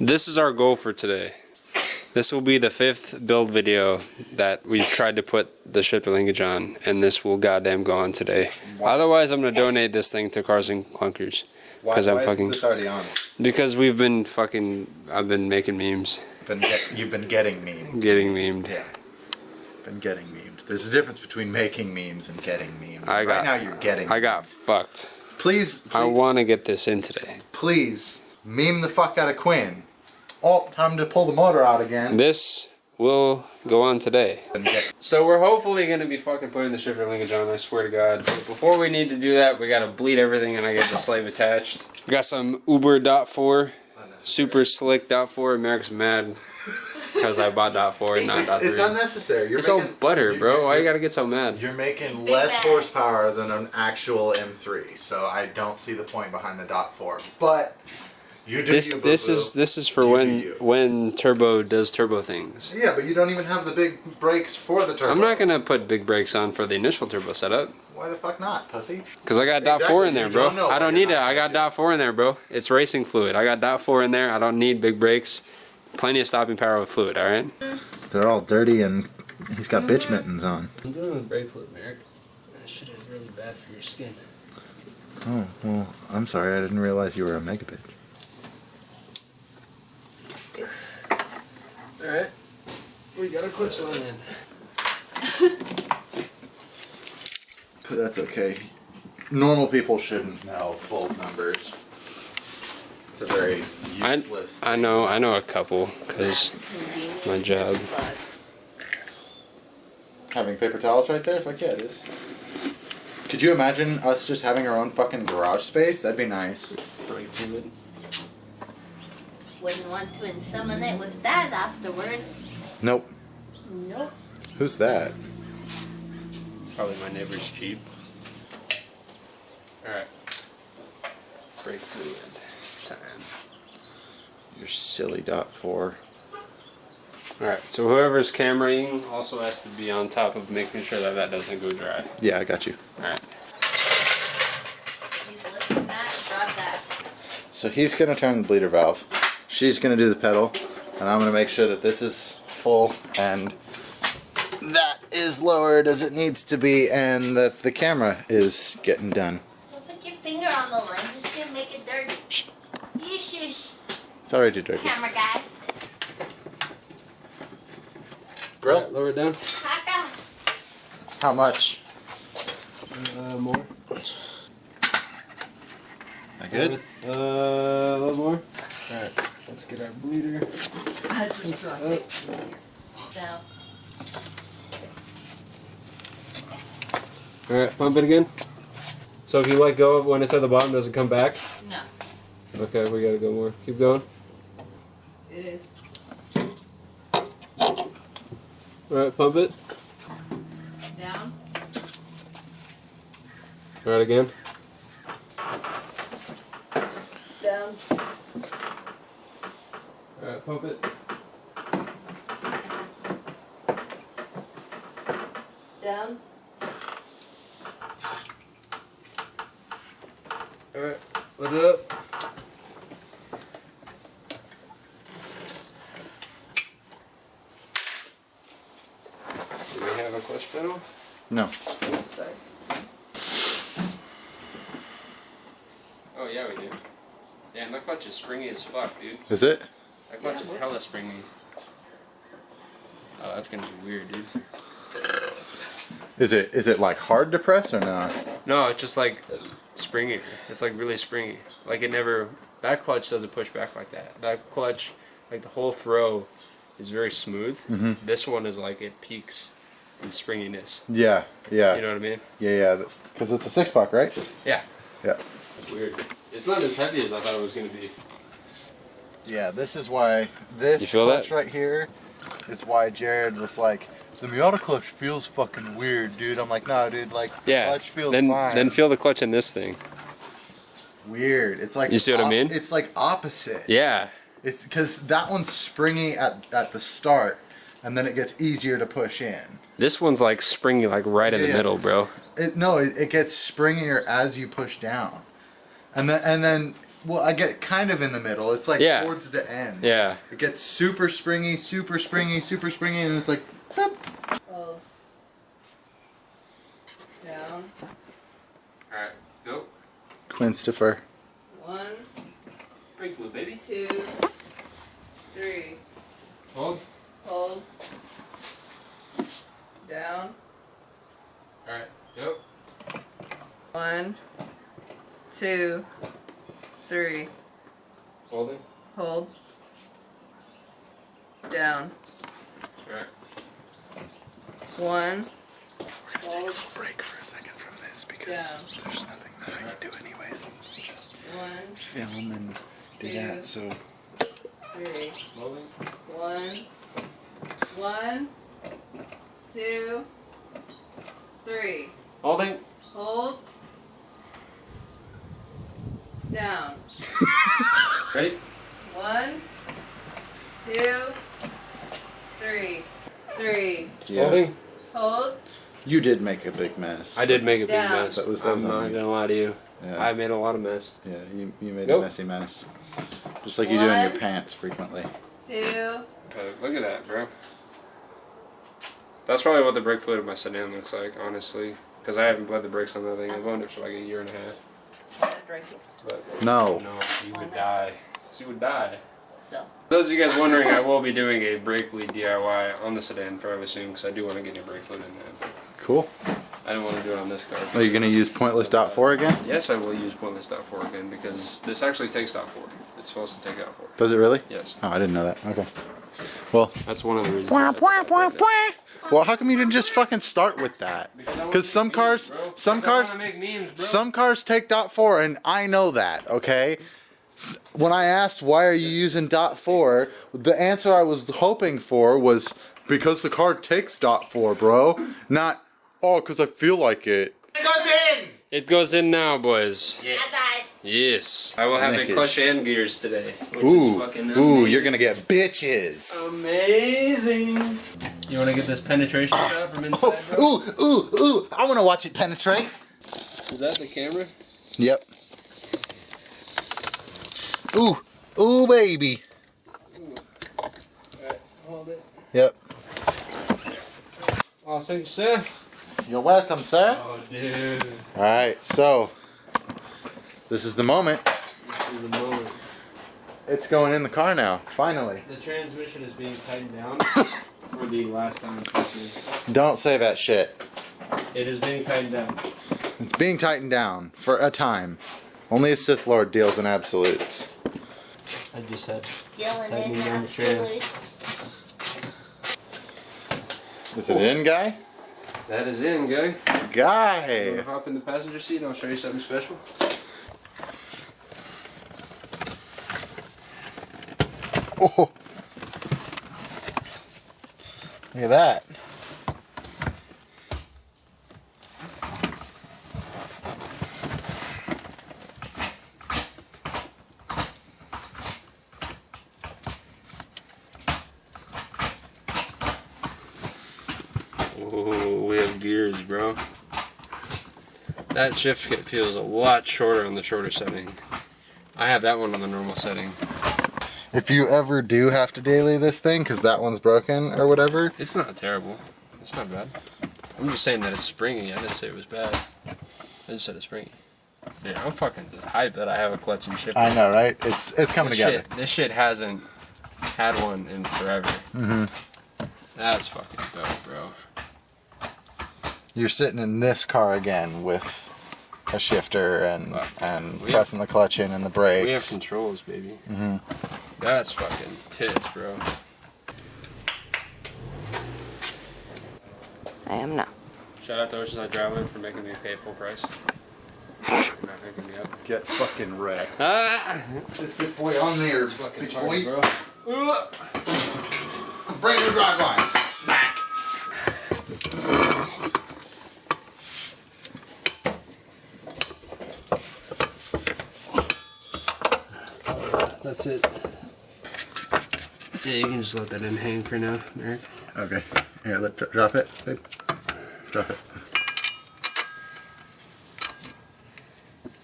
This is our goal for today. This will be the 5th build video that we've tried to put the shifter linkage on, and this will goddamn go on today. Why? Otherwise, I'm gonna donate this thing to Cars and Clunkers. Why I'm isn't this already on? Because I've been making memes. You've been getting memed. Getting memed. Yeah. Been getting memed. There's a difference between making memes and getting memed. Right now you're getting. I got fucked. Please. I want to get this in today. Please meme the fuck out of Quinn. Oh, time to pull the motor out again. This will go on today. So we're hopefully going to be fucking putting the shifter linkage on, I swear to God. But before we need to do that, we got to bleed everything and I get the slave attached. We got some Uber .4, super slick .4. America's mad because I bought .4 and not .3. It's unnecessary. It's all butter, bro. Why you got to get so mad? You're making less horsepower than an actual M3, so I don't see the point behind the .4. But... This is for when turbo does turbo things. Yeah, but you don't even have the big brakes for the turbo. I'm not gonna put big brakes on for the initial turbo setup. Why the fuck not, pussy? Because I got .4 in there, bro. I don't need it. I got .4 in there, bro. It's racing fluid. I got .4 in there. I don't need big brakes. Plenty of stopping power with fluid. All right. They're all dirty and he's got bitch mittens on. I'm doing with brake fluid, Merrick. That shit is really bad for your skin. Oh well, I'm sorry. I didn't realize you were a mega bitch. Alright, we got a clutch line in. But that's okay. Normal people shouldn't know bolt numbers. It's a very useless thing. I know a couple, because my job. Having paper towels right there? Fuck yeah, it is. Could you imagine us just having our own fucking garage space? That'd be nice. Pretty timid. Wouldn't want to inseminate it with that afterwards. Nope. Nope. Who's that? Probably my neighbor's Jeep. Alright. Brake fluid time. Your silly .4. Alright, so whoever's cameraing also has to be on top of making sure that that doesn't go dry. Yeah, I got you. Alright. He's lifting that, grab that. So he's going to turn the bleeder valve. She's going to do the pedal, and I'm going to make sure that this is full and that is lowered as it needs to be, and that the camera is getting done. Don't put your finger on the line, it's going to make it dirty. Shh. You shush. It's already dirty. Camera guy. Grill? Right, lower it down. Kaka. How much? More. That good? A little more. Alright, let's get our bleeder. Down. Alright, pump it again. So if you let go of when it's at the bottom, does it come back? No. Okay, we gotta go more. Keep going. It is. Alright, pump it. Down. Alright, again. Down. Alright, pump it. Down. Alright, let it up. Do we have a clutch pedal? No. Sorry. Oh yeah, we do. Damn, that clutch is springy as fuck, dude. Is it? That clutch is hella springy. Oh, that's gonna be weird, dude. Is it like hard to press or not? No, it's just like springy. It's like really springy. Like it never. That clutch doesn't push back like that. That clutch, like the whole throw, is very smooth. Mm-hmm. This one is like it peaks in springiness. Yeah, yeah. You know what I mean? Yeah, yeah. Because it's a 6-buck, right? Yeah. Yeah. It's weird. It's not as heavy as I thought it was gonna be. Yeah, this is why this clutch right here is why Jared was like, the Miata clutch feels fucking weird, dude. I'm like, no, dude, like the clutch feels fine. Then feel the clutch in this thing. Weird. It's like you see what I mean? It's like opposite. Yeah. It's because that one's springy at the start, and then it gets easier to push in. This one's like springy, like right in the middle, bro. It gets springier as you push down, and then Well, I get kind of in the middle. It's like towards the end. Yeah. It gets super springy, super springy, super springy, and it's like. Boop. Hold. Down. Alright, go. Quinstifer. 1, Brake fluid, baby. 2, 3. Hold. Hold. Down. Alright, go. 1, 2, 3. Holding. Hold. Down. Alright. 1. We're gonna take a break for a second from this because there's nothing that I can do anyways. Just 1, film and do 2, that. So 3. Holding. 1, 1, 2, 3. Holding. Hold. Down. Ready? 1, 2, 3. 3. yeah, Holding. Hold. you did make a big mess. I did make a big Down. mess. That was I'm on not me. gonna lie to you. Yeah. I made a lot of mess. Yeah, you made Nope. a messy mess, just like you do in your 1, pants frequently. 2. Look at that, bro. That's probably what the brake fluid of my sedan looks like, honestly. Because I haven't bled the brakes on that thing. I've owned it for like a year and a half. But No. no, you would die. You would die. So. For those of you guys wondering, I will be doing a brake bleed DIY on the sedan fairly soon because I do want to get new brake fluid in that. Cool. I didn't want to do it on this car. Are you gonna use pointless dot .4 again? Yes, I will use pointless .4 again because this actually takes .4. It's supposed to take .4. Does it really? Yes. Oh, I didn't know that. Okay. Well. That's one of the reasons. Well, how come you didn't just fucking start with that? Because some cars take .4, and I know that. Okay. When I asked why are you using .4, the answer I was hoping for was because the car takes .4, bro. Not because I feel like it. It goes in. It goes in now, boys. I died. Yes. I will have a clutch and gears today. Which Ooh, is fucking ooh, you're gonna get bitches. amazing. You want to get this penetration shot from inside, bro? Ooh, I want to watch it penetrate. Is that the camera? Yep. Ooh, baby. Alright, hold it. Yep. Oh, thank you, sir. You're welcome, sir. Oh, dude. Alright, so this is the moment. This is the moment. It's going in the car now, finally. The transmission is being tightened down for the last time. Don't say that shit. It is being tightened down. It's being tightened down for a time. Only a Sith Lord deals in absolutes. I just said. Dealing in Tightening down the trans. absolutes. Is it in, guy? That is in, guy. You Guy! want to hop in the passenger seat and I'll show you something special? Oh. Look at that. Oh, we have gears, bro. That shift kit feels a lot shorter on the shorter setting. I have that one on the normal setting. If you ever do have to daily this thing, because that one's broken or whatever. It's not terrible. It's not bad. I'm just saying that it's springy. I didn't say it was bad. I just said it's springy. Yeah, I'm fucking just hyped that I have a clutch and shift. I know, right? It's coming together. This shit hasn't had one in forever. Mm-hmm. That's fucking dope, bro. You're sitting in this car again with a shifter and We pressing the clutch in and the brakes. We have controls, baby. Mm-hmm. That's fucking tits, bro. I am now. Shout out to Oceanside Driveway for making me pay full price. Not hooking me up. Get fucking wrecked. Ah! This big boy on there. It's fucking Bitch hard, boy. bro. Brand new drive lines. Smack. That's it. Yeah, you can just let that in hang for now, Eric. Okay. Here, drop it. Babe. Drop it.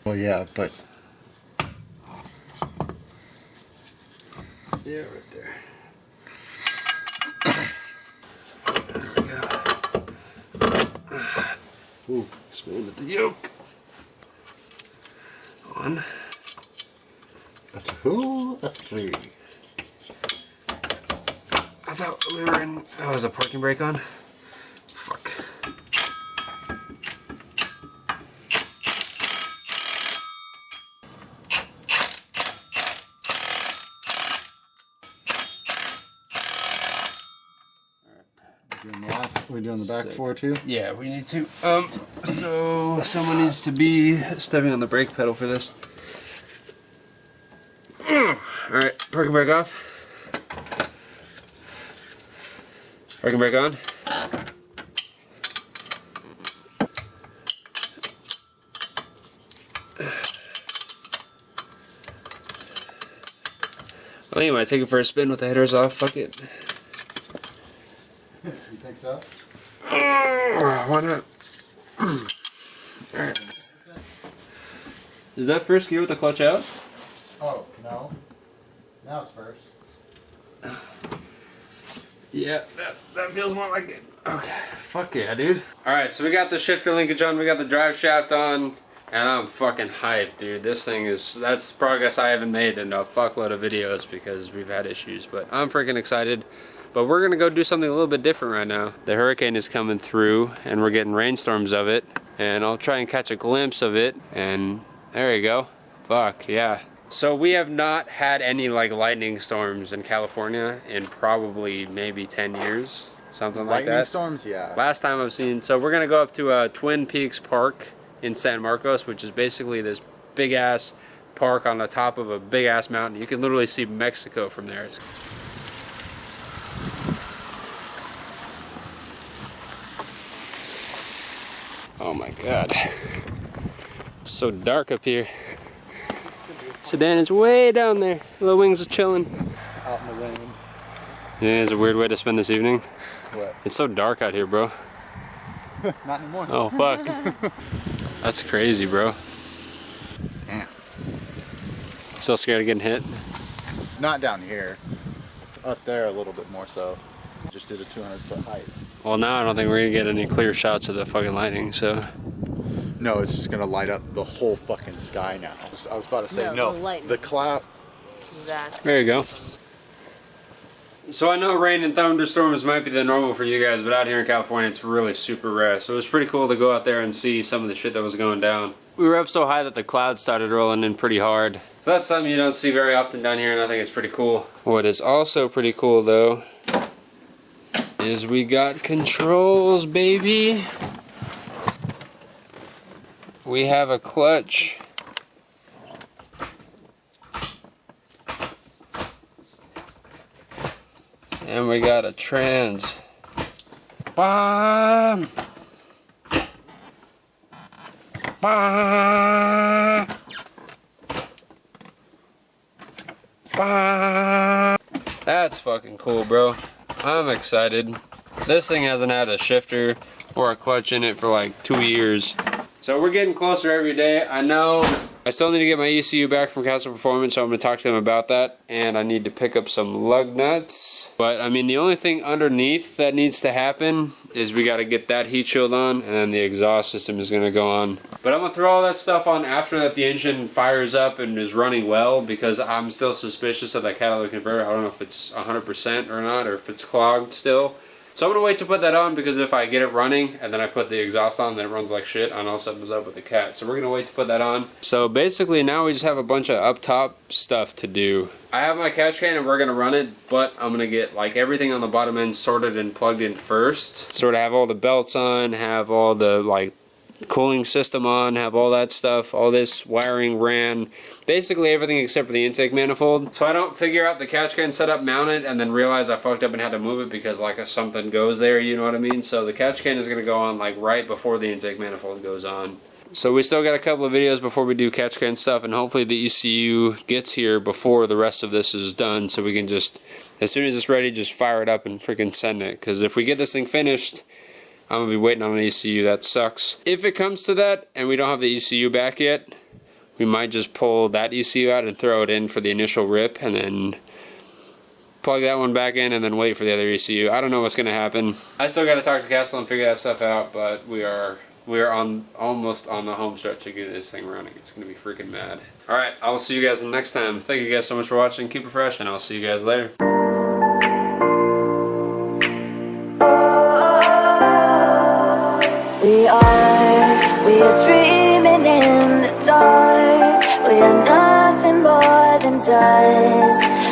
Well, yeah, but Yeah, right there. There we go. Ooh, spinning at the yoke. One. A 2, a 3. I thought we were in. Oh, was a parking brake on? Fuck. We're doing the back 4 too? Yeah, we need to. So someone needs to be stepping on the brake pedal for this. Alright, parking brake off. Parking brake on. Oh, you might take it for a spin with the headers off. Fuck it. You think so? Why not? Alright. Is that first gear with the clutch out? Oh, no. Now it's first. Yeah, that feels more like it. Okay, fuck yeah, dude. Alright, so we got the shifter linkage on, we got the drive shaft on, and I'm fucking hyped, dude. This thing is, that's progress I haven't made in a fuckload of videos because we've had issues, but I'm freaking excited. But we're gonna go do something a little bit different right now. The hurricane is coming through, and we're getting rainstorms of it, and I'll try and catch a glimpse of it, and there you go. Fuck, yeah. So we have not had any like lightning storms in California in probably maybe 10 years, something like that. Lightning storms, yeah. Last time I've seen, so we're gonna go up to Twin Peaks Park in San Marcos, which is basically this big ass park on the top of a big ass mountain. You can literally see Mexico from there. Oh my god. It's so dark up here. Sedan is way down there. Little wings are chilling. Out in the rain. Yeah, it's a weird way to spend this evening. What? It's so dark out here, bro. Not anymore. Oh, fuck. That's crazy, bro. Yeah. Still scared of getting hit? Not down here. Up there a little bit more so. Just did a 200-foot height. Well, now I don't think we're gonna get any clear shots of the fucking lightning, so. No, it's just gonna light up the whole fucking sky now. I was about to say, No, no, the lightning. the cloud. That's There you go. So I know rain and thunderstorms might be the normal for you guys, but out here in California it's really super rare. So it was pretty cool to go out there and see some of the shit that was going down. We were up so high that the clouds started rolling in pretty hard. So that's something you don't see very often down here, and I think it's pretty cool. What is also pretty cool though is we got controls, baby. We have a clutch. And we got a trans. Bam! Bam! Bam! That's fucking cool, bro. I'm excited. This thing hasn't had a shifter or a clutch in it for like 2 years. So we're getting closer every day. I know I still need to get my ECU back from Castle Performance, so I'm going to talk to them about that. And I need to pick up some lug nuts. But I mean, the only thing underneath that needs to happen is we got to get that heat shield on, and then the exhaust system is going to go on. But I'm going to throw all that stuff on after that the engine fires up and is running well, because I'm still suspicious of that catalytic converter. I don't know if it's 100% or not, or if it's clogged still. So I'm going to wait to put that on, because if I get it running and then I put the exhaust on, then it runs like shit, I know something's up with the cat. So we're going to wait to put that on. So basically now we just have a bunch of up top stuff to do. I have my catch can and we're going to run it, but I'm going to get like everything on the bottom end sorted and plugged in first. Sort of have all the belts on, have all the like cooling system on, have all that stuff, all this wiring ran, basically everything except for the intake manifold. So I don't figure out the catch can setup, mount it, and then realize I fucked up and had to move it because like if something goes there, you know what I mean? So the catch can is going to go on like right before the intake manifold goes on. So we still got a couple of videos before we do catch can stuff, and hopefully the ECU gets here before the rest of this is done, so we can just, as soon as it's ready, just fire it up and freaking send it. Because if we get this thing finished, I'm going to be waiting on an ECU. That sucks. If it comes to that and we don't have the ECU back yet, we might just pull that ECU out and throw it in for the initial rip, and then plug that one back in, and then wait for the other ECU. I don't know what's going to happen. I still got to talk to Castle and figure that stuff out, but we are almost on the home stretch to get this thing running. It's going to be freaking mad. Alright, I will see you guys next time. Thank you guys so much for watching. Keep it fresh, and I'll see you guys later. We are dreaming in the dark. We are nothing more than dust.